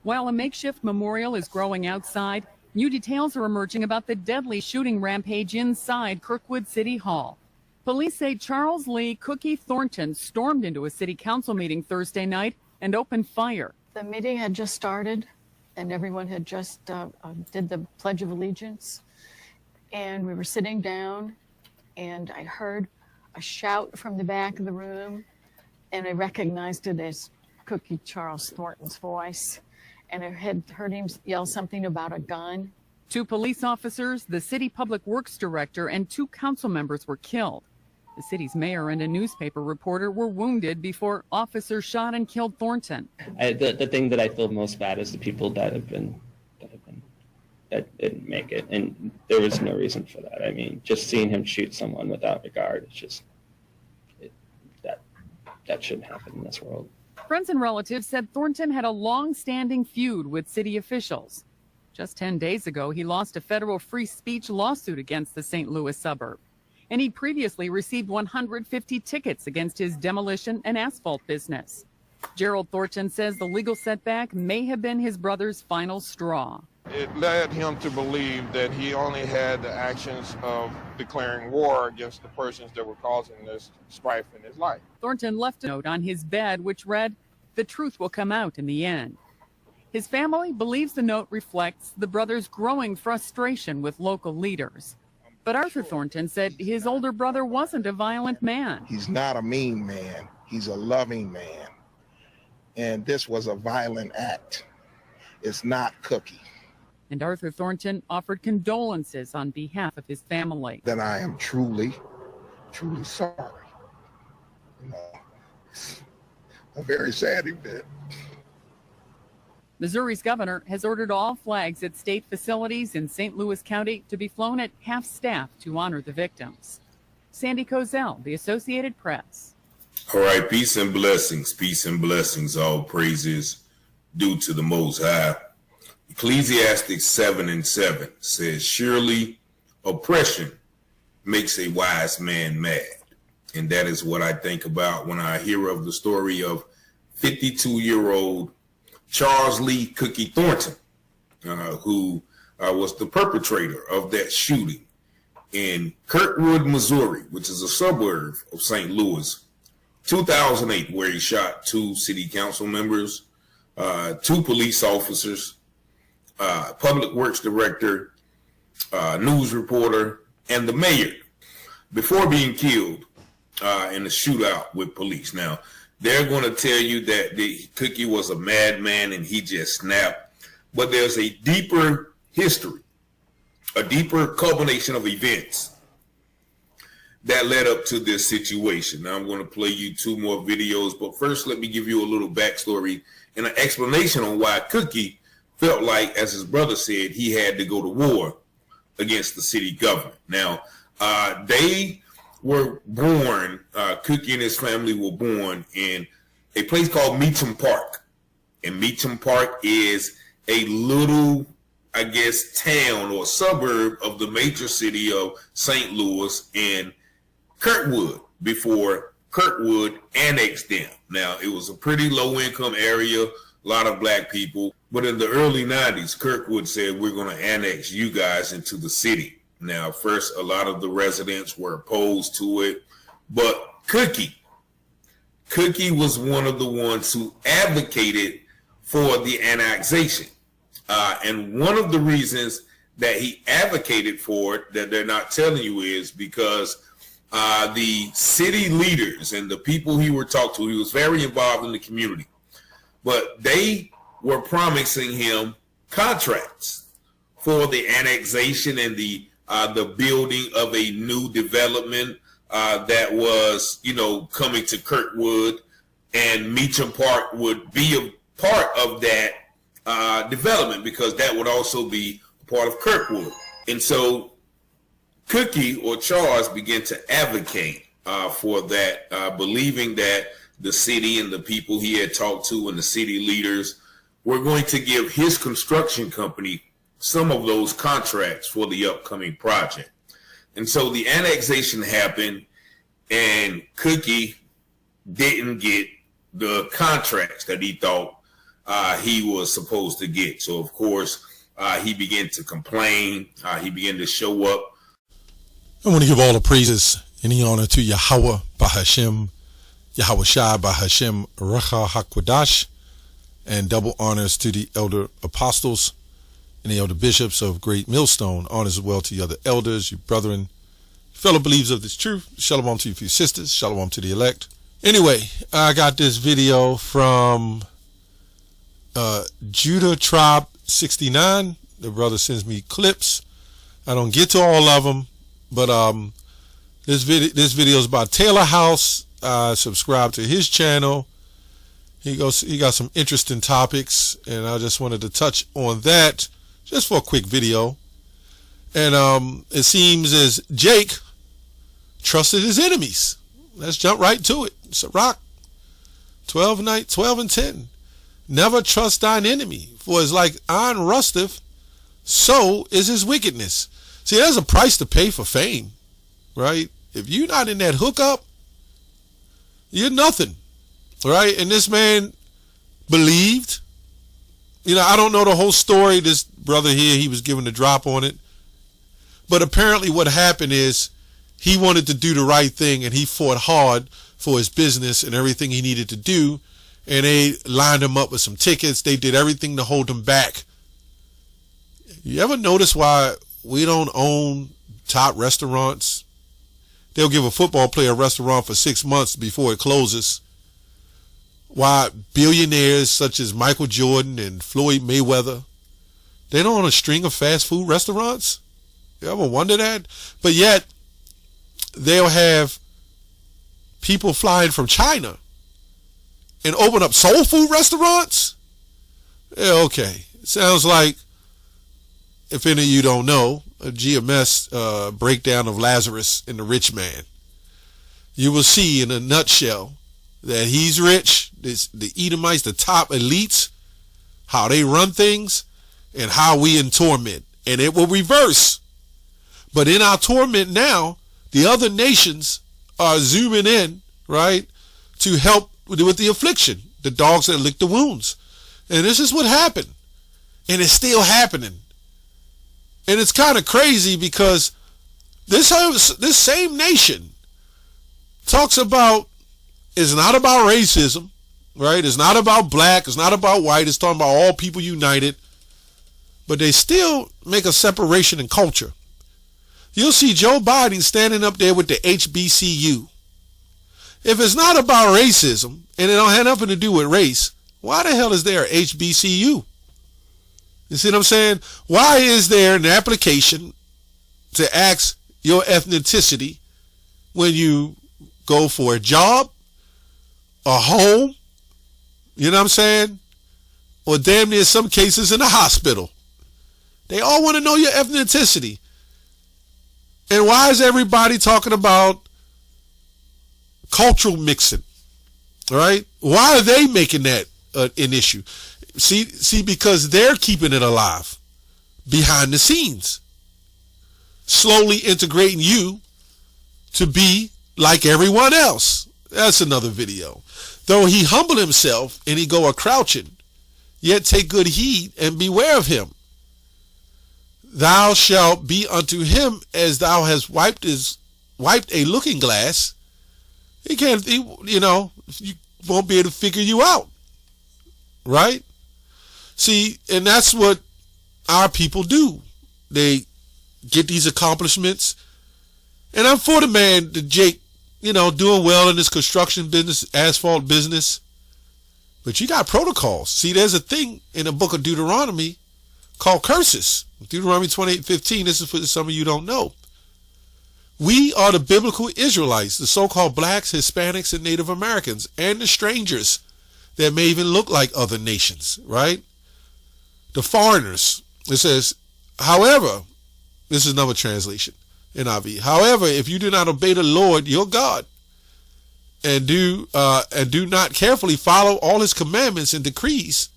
While a makeshift memorial is growing outside, new details are emerging about the deadly shooting rampage inside Kirkwood City Hall. Police say Charles Lee Cookie Thornton stormed into a city council meeting Thursday night and opened fire. The meeting had just started, and everyone had just did the Pledge of Allegiance. And we were sitting down, and I heard a shout from the back of the room, and I recognized it as Cookie Charles Thornton's voice. And I had heard him yell something about a gun. 2 police officers, the city public works director, and 2 council members were killed. The city's mayor and a nutpaper reporter were wounded before officers shot and killed Thornton. The thing that I feel most bad is the people that didn't make it, and there was no reason for that. I mean, just seeing him shoot someone without regard, it's just that shouldn't happen in this world. Friends and relatives said Thornton had a long-standing feud with city officials. Just 10 days ago, he lost a federal free speech lawsuit against the St. Louis suburb. And he previously received 150 tickets against his demolition and asphalt business. Gerald Thornton says the legal setback may have been his brother's final straw. It led him to believe that he only had the actions of declaring war against the persons that were causing this strife in his life. Thornton left a note on his bed which read, "The truth will come out in the end." His family believes the note reflects the brother's growing frustration with local leaders. But Arthur Thornton said his older brother wasn't a violent man. He's not a mean man. He's a loving man. And this was a violent act. It's not Cookie. And Arthur Thornton offered condolences on behalf of his family. Then I am truly, truly sorry. You know, it's a very sad event. Missouri's governor has ordered all flags at state facilities in St. Louis County to be flown at half-staff to honor the victims. Sandy Kozel, The Associated Press. All right, peace and blessings, all praises due to the Most High. Ecclesiastes 7:7 says, surely oppression makes a wise man mad. And that is what I think about when I hear of the story of 52-year-old Charles Lee Cookie Thornton, who was the perpetrator of that shooting in Kirkwood, Missouri, which is a suburb of St. Louis, 2008, where he shot 2 city council members, 2 police officers, public works director, news reporter, and the mayor before being killed in a shootout with police. Now, they're going to tell you that the Cookie was a madman and he just snapped. But there's a deeper history, a deeper culmination of events that led up to this situation. Now I'm going to play you 2 more videos, but first let me give you a little backstory and an explanation on why Cookie felt like, as his brother said, he had to go to war against the city government. Now, they were born, Cookie and his family were born in a place called Meacham Park. And Meacham Park is a little, I guess, town or suburb of the major city of St. Louis and Kirkwood before Kirkwood annexed them. Now, it was a pretty low-income area, a lot of black people. But in the early 90s, Kirkwood said, we're going to annex you guys into the city. Now, first, a lot of the residents were opposed to it, but Cookie was one of the ones who advocated for the annexation. And one of the reasons that he advocated for it that they're not telling you is because the city leaders and the people he would talk to, he was very involved in the community, but they were promising him contracts for the annexation and the building of a new development that was, coming to Kirkwood, and Meacham Park would be a part of that development because that would also be a part of Kirkwood. And so Cookie or Charles began to advocate for that, believing that the city and the people he had talked to and the city leaders were going to give his construction company some of those contracts for the upcoming project. And so the annexation happened and Cookie didn't get the contracts that he thought he was supposed to get. So, of course, he began to complain. He began to show up. I want to give all the praises and the honor to Yahweh Bahashem, Yahweh Shai Bahashem Recha HaKodash, and double honors to the elder apostles and the elder bishops of Great Millstone. Honors as well to the other elders, you brethren, fellow believers of this truth. Shalom to you, few sisters. Shalom to the elect. Anyway, I got this video from Judah Tribe 69. The brother sends me clips. I don't get to all of them, but this video is about Taylor House. I subscribe to his channel. He got some interesting topics, and I just wanted to touch on that just for a quick video. And it seems as Jake trusted his enemies. Let's jump right to it. It's a rock. 12 and 10. Never trust thine enemy, for it's like iron rusteth, so is his wickedness. See, there's a price to pay for fame, right? If you're not in that hookup, you're nothing, right? And this man believed. You know, I don't know the whole story. This brother here, he was given the drop on it. But apparently what happened is he wanted to do the right thing, and he fought hard for his business and everything he needed to do. And they lined him up with some tickets. They did everything to hold him back. You ever notice why we don't own top restaurants? They'll give a football player a restaurant for 6 months before it closes. Why billionaires such as Michael Jordan and Floyd Mayweather, they don't own a string of fast food restaurants? You ever wonder that? But yet, they'll have people flying from China and open up soul food restaurants? Yeah, okay. Sounds like, if any of you don't know, a GMS breakdown of Lazarus and the rich man. You will see in a nutshell that he's rich, the Edomites, the top elites, how they run things, and how we in torment. And it will reverse. But in our torment now, the other nations are zooming in, right, to help with the affliction, the dogs that lick the wounds. And this is what happened. And it's still happening. And it's kind of crazy because this same nation talks about, it's not about racism, right? It's not about black. It's not about white. It's talking about all people united. But they still make a separation in culture. You'll see Joe Biden standing up there with the HBCU. If it's not about racism and it don't have nothing to do with race, why the hell is there a HBCU? You see what I'm saying? Why is there an application to ask your ethnicity when you go for a job, a home, you know what I'm saying? Or damn near some cases in a hospital. They all want to know your ethnicity. And why is everybody talking about cultural mixing? All right? Why are they making that an issue? See, because they're keeping it alive behind the scenes, slowly integrating you to be like everyone else. That's another video. Though he humble himself and he go a crouching, yet take good heed and beware of him. Thou shalt be unto him as thou hast wiped a looking glass. You won't be able to figure you out. Right? See, and that's what our people do. They get these accomplishments. And I'm for the man, the Jake, doing well in this construction business, asphalt business. But you got protocols. See, there's a thing in the book of Deuteronomy called curses. Deuteronomy 28:15, this is for some of you don't know. We are the biblical Israelites, the so-called blacks, Hispanics, and Native Americans, and the strangers that may even look like other nations, right? The foreigners. It says, however, this is another translation, NIV. However, if you do not obey the Lord your God and do not carefully follow all his commandments and decrees,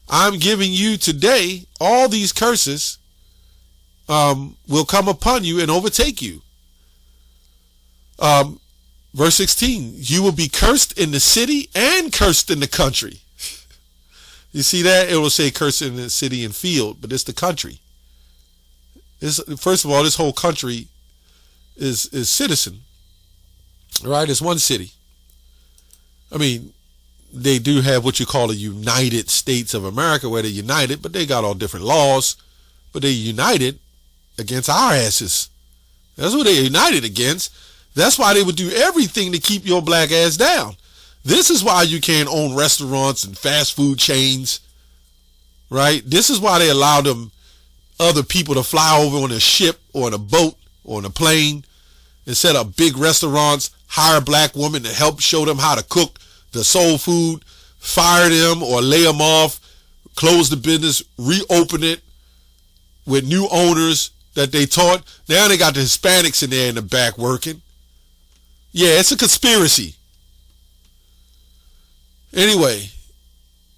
I'm giving you today, all these curses will come upon you and overtake you. Verse 16, you will be cursed in the city and cursed in the country. You see that? It will say cursing the city and field, but it's the country. First of all, this whole country is citizen, right? It's one city. I mean, they do have what you call the United States of America, where they're united, but they got all different laws, but they united against our asses. That's what they're united against. That's why they would do everything to keep your black ass down. This is why you can't own restaurants and fast food chains, right? This is why they allow them other people to fly over on a ship or on a boat or on a plane and set up big restaurants, hire black women to help show them how to cook the soul food, fire them or lay them off, close the business, reopen it with new owners that they taught. Now they got the Hispanics in there in the back working. Yeah, it's a conspiracy. Anyway,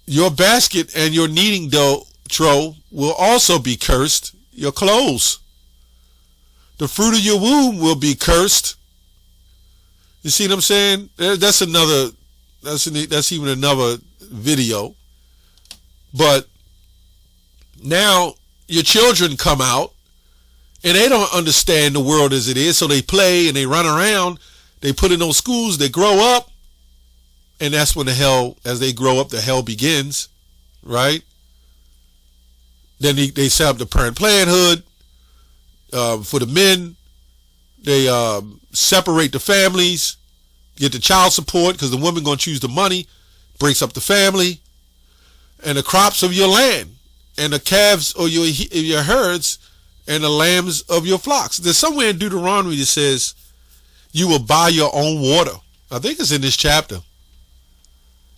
your basket and your kneading dough trough will also be cursed. Your clothes. The fruit of your womb will be cursed. You see what I'm saying? That's even another video. But now your children come out and they don't understand the world as it is, so they play and they run around. They put in those schools, they grow up, and that's when the hell, as they grow up, the hell begins, right? Then they set up the Planned Parenthood for the men. They separate the families, get the child support because the woman going to choose the money, breaks up the family, and the crops of your land, and the calves of your herds, and the lambs of your flocks. There's somewhere in Deuteronomy that says you will buy your own water. I think it's in this chapter.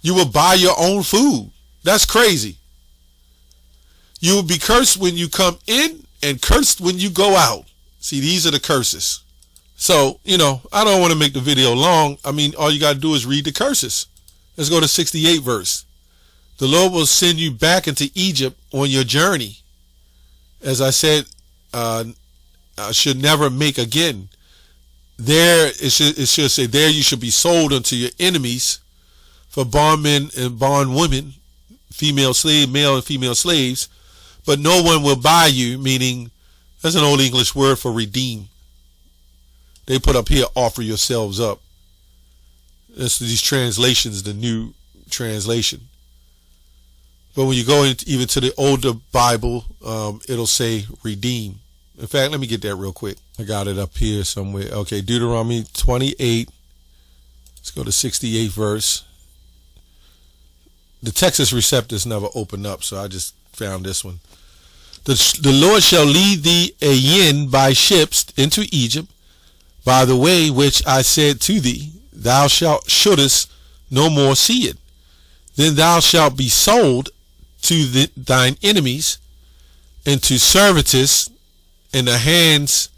You will buy your own food. That's crazy. You will be cursed when you come in and cursed when you go out. See, these are the curses. So, I don't want to make the video long. I mean, all you got to do is read the curses. Let's go to 68 verse. The Lord will send you back into Egypt on your journey. As I said, I should never make again. There, it should say, there you should be sold unto your enemies for bondmen and bondwomen, female slave, male and female slaves, but no one will buy you, meaning that's an old English word for redeem. They put up here, offer yourselves up. That's these translations, the new translation. But when you go even to the older Bible, it'll say redeem. In fact, let me get that real quick. I got it up here somewhere. Okay, Deuteronomy 28. Let's go to 68 verse. The Texas Receptors never opened up, so I just found this one. The Lord shall lead thee again by ships into Egypt, by the way which I said to thee, thou shouldest no more see it. Then thou shalt be sold to thine enemies, and to servitors, in the hands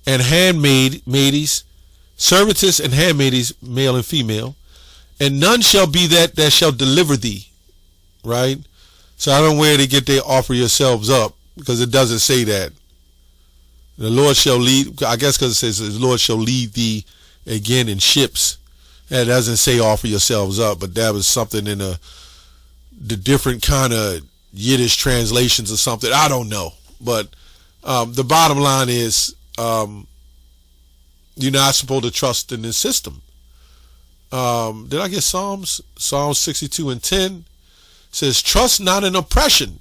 and handmaids, servitors and handmaids, male and female, and none shall be that shall deliver thee. Right? So I don't know where to get they offer yourselves up, because it doesn't say that. The Lord shall lead, I guess because it says the Lord shall lead thee again in ships. That doesn't say offer yourselves up, but that was something in the different kind of Yiddish translations or something. I don't know. But the bottom line is you're not supposed to trust in this system. Did I get Psalms? Psalms 62 and 10 says, trust not in oppression,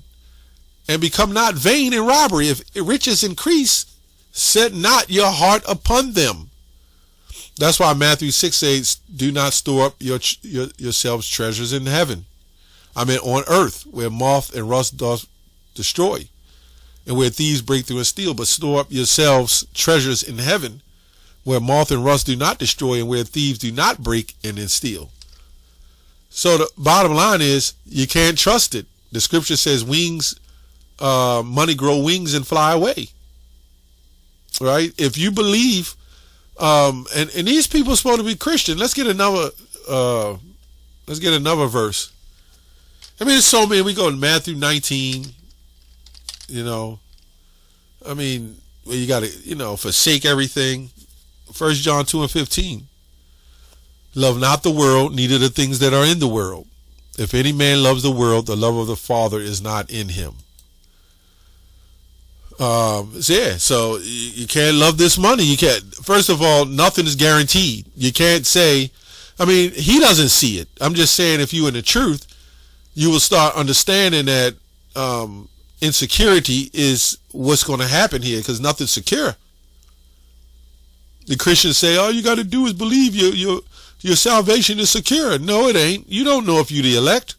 and become not vain in robbery. If riches increase, set not your heart upon them. That's why Matthew 6 says, do not store up yourselves treasures in heaven. I mean on earth, where moth and rust doth destroy, and where thieves break through and steal, but store up yourselves treasures in heaven, where moth and rust do not destroy, and where thieves do not break in and steal. So the bottom line is, you can't trust it. The scripture says money grow wings and fly away. Right? If you believe, and these people are supposed to be Christian. Let's get another verse. I mean, there's so many. We go to Matthew 19, I mean, where you got to, forsake everything. 1 John 2 and 15. Love not the world, neither the things that are in the world. If any man loves the world, the love of the Father is not in him. So you can't love this money. You can't. First of all, nothing is guaranteed. You can't say, I mean, he doesn't see it. I'm just saying, if you in the truth, you will start understanding that insecurity is what's going to happen here, because nothing's secure. The Christians say, all you got to do is believe your salvation is secure. No, it ain't. You don't know if you're the elect.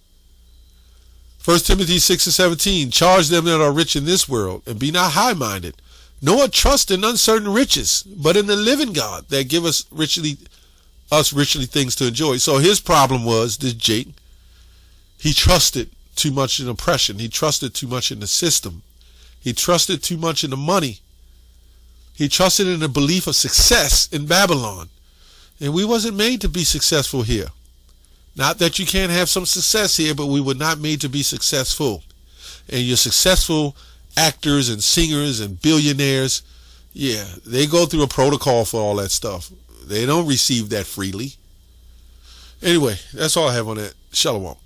1 Timothy 6:17, charge them that are rich in this world, and be not high-minded, nor trust in uncertain riches, but in the living God that give us richly things to enjoy. So his problem was, this Jake, he trusted too much in oppression. He trusted too much in the system. He trusted too much in the money. He trusted in the belief of success in Babylon. And we wasn't made to be successful here. Not that you can't have some success here, but we were not made to be successful. And your successful actors and singers and billionaires, yeah, they go through a protocol for all that stuff. They don't receive that freely. Anyway, that's all I have on that. Shalom.